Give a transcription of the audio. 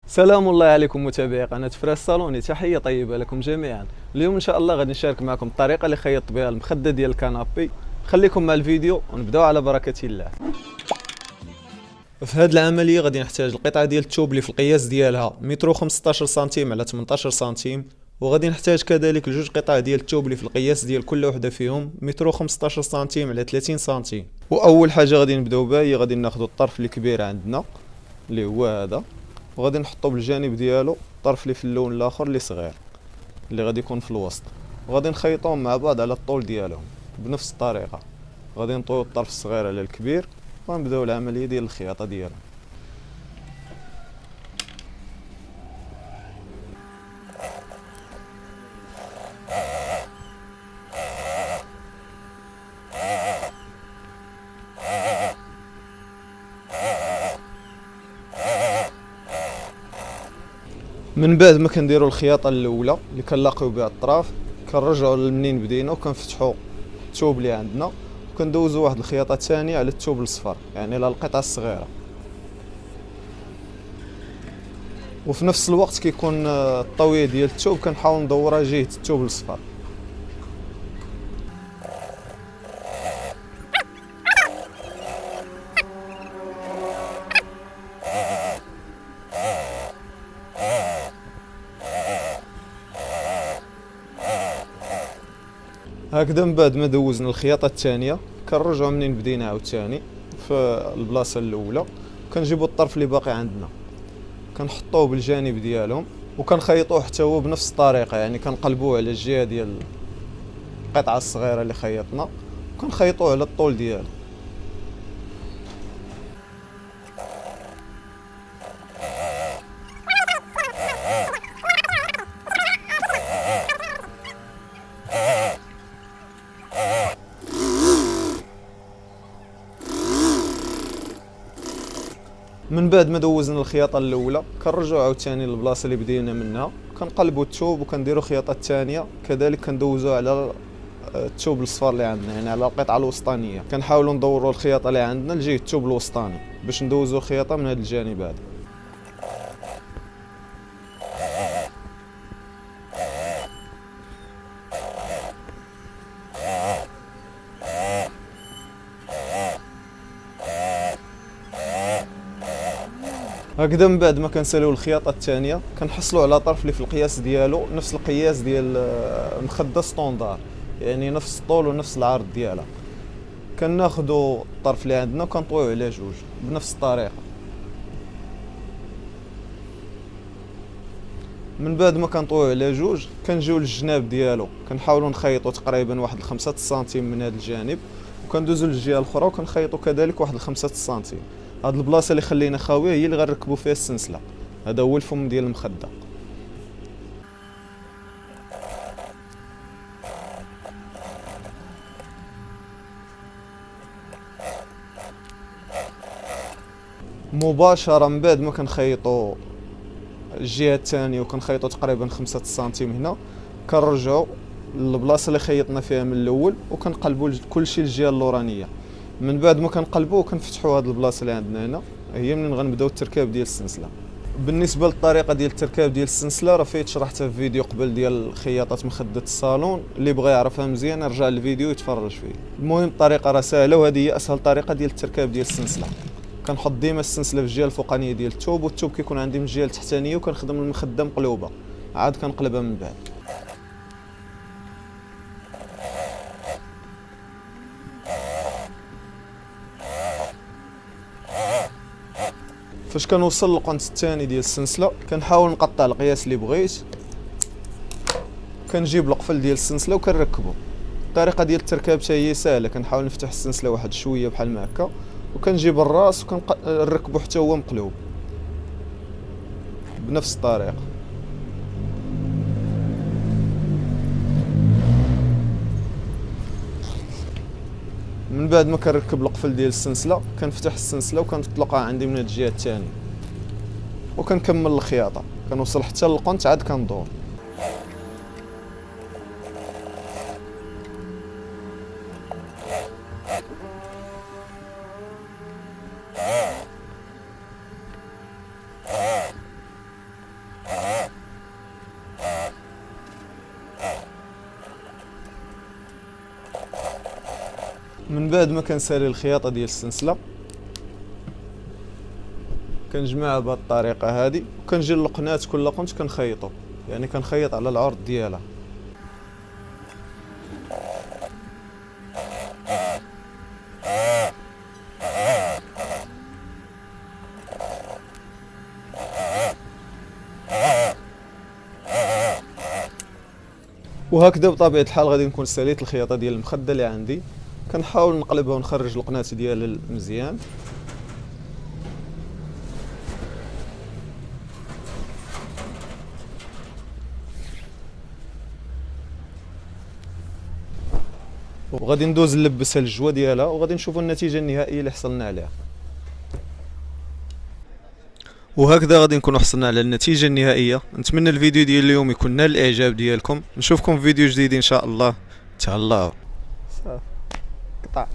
سلام الله عليكم متابعي قناة فراس صالوني، تحية طيبة لكم جميعا. اليوم ان شاء الله غادي نشارك معكم الطريقة اللي خيطت بها المخدة ديال الكنابي. خليكم مع الفيديو ونبداو على بركة الله. في هذه العملية غادي نحتاج القطعة ديال الثوب اللي في القياس ديالها متر 15 سنتيم على 18 سنتيم، وغادي نحتاج كذلك جوج قطع ديال الثوب اللي في القياس ديال كل وحدة فيهم متر 15 سنتيم على 30 سنتيم. واول حاجة غادي نبداو بها هي غادي ناخذ الطرف الكبير عندنا اللي هو هذا، وغادي نحطو بالجانب ديالو الطرف اللي في اللون الاخر اللي صغير اللي غادي يكون في الوسط، وغادي نخيطوهم مع بعض على الطول ديالهم بنفس الطريقه. غادي نطويو الطرف الصغير على الكبير ونبداو العمليه ديال الخياطه ديالهم. من بعد ما كنديروا الخياطه الاولى اللي كنلاقيو بها الطراف، كنرجعوا لمنين بدينا وكنفتحوا الثوب اللي عندنا، وكندوزوا واحد الخياطه ثانيه على الثوب الصفر، يعني على القطعه الصغيره. وفي نفس الوقت كيكون الطويه ديال الثوب كنحاول ندورها جهه الثوب الصفر. هكذا من بعد ما دوزنا الخياطه الثانيه كنرجعوا منين بدينا عاوتاني في البلاصه الاولى، كنجيبوا الطرف اللي باقي عندنا كنحطوه بالجانب ديالهم وكنخيطوه حتى هو بنفس الطريقه، يعني كنقلبوه على الجهه ديال القطعه الصغيره اللي خيطنا وكنخيطوه على الطول ديالو. من بعد ما دوزنا الخياطه الاولى كنرجعوا عاوتاني للبلاصه اللي بدينا منها، كنقلبوا الثوب وكنديروا الخياطه الثانيه كذلك كندوزوا على الثوب الصفر اللي عندنا، يعني على القطعه الوسطانيه. كنحاولوا ندوروا الخياطه اللي عندنا لجهه الثوب الوسطاني باش ندوزوا الخياطه من هذا الجانب هذا. هكذا من بعد ما كنساليو الخياطه الثانيه كنحصلوا على طرف اللي في القياس ديالو نفس القياس ديال المخده ستوندار، يعني نفس الطول ونفس العرض ديالها. كناخذوا الطرف اللي عندنا وكنطويوه على جوج بنفس الطريقه. من بعد ما كنطويوه على جوج كنجيو للجناب ديالو كنحاولوا نخيطوا تقريبا واحد 5 سنتيم من هذا الجانب، وكندوزو للجهه الاخرى وكنخيطوا كذلك واحد 5 سنتيم. هاد البلاصه اللي خلينا خاويه هي اللي غنركبوا فيها السنسله، هذا هو الفم ديال المخده. مباشره من بعد ما كنخيطوا الجهه الثانيه وكنخيطوا تقريبا 5 سنتيم هنا، كنرجعوا للبلاصه اللي خيطنا فيها من الاول وكنقلبوا كلشي للجهه اللورانيه. من بعد ما كنقلبوا وكنفتحوا هاد البلاصه اللي عندنا هنا هي منين غنبداو التركاب ديال السنسله. بالنسبه للطريقه ديال التركاب ديال السنسله راه فايت شرحتها في فيديو قبل ديال خياطه مخده الصالون، اللي بغى يعرفها مزيان يرجع للفيديو يتفرج فيه. المهم الطريقه راه سهله وهذه هي اسهل طريقه ديال التركاب ديال السنسله. كنحط ديما السنسله في الجهه الفوقانيه ديال الثوب، والثوب كيكون عندي من الجهه التحتانيه، وكنخدم المخده مقلوبه عاد كنقلبها من بعد. فاش كنوصل للقنت الثاني ديال السنسله كنحاول نقطع القياس اللي بغيت، كنجيب القفل ديال السنسله وكنركبو. الطريقه ديال التركاب حتى هي سهله، كنحاول نفتح السنسله واحد شويه بحال ما هكا وكنجيب الراس وكنركبو حتى هو مقلوب بنفس الطريقه. من بعد ما كنركب القفل ديال السنسله كنفتح السنسله وكنطلقها عندي من هاد الجهه الثانيه وكنكمل الخياطه، كنوصل حتى للقنت عاد كندور. من بعد ما كنسالي الخياطه ديال السلسله كنجمعها بهذه الطريقه هذه، وكنجي للقنات كل قنت كنخيطو، يعني كنخيط على العرض ديالها. وهكذا بطبيعه الحال غادي نكون ساليت الخياطه ديال المخده اللي عندي، كنحاول نقلبها ونخرج القنات ديالها مزيان. وغادي ندوز نلبسها الجوا ديالها، وغادي نشوفوا النتيجه النهائيه اللي حصلنا عليها. وهكذا غادي نكونوا حصلنا على النتيجه النهائيه. نتمنى الفيديو ديال اليوم يكون نال الاعجاب ديالكم. نشوفكم في فيديو جديد ان شاء الله. تهلاو. قطع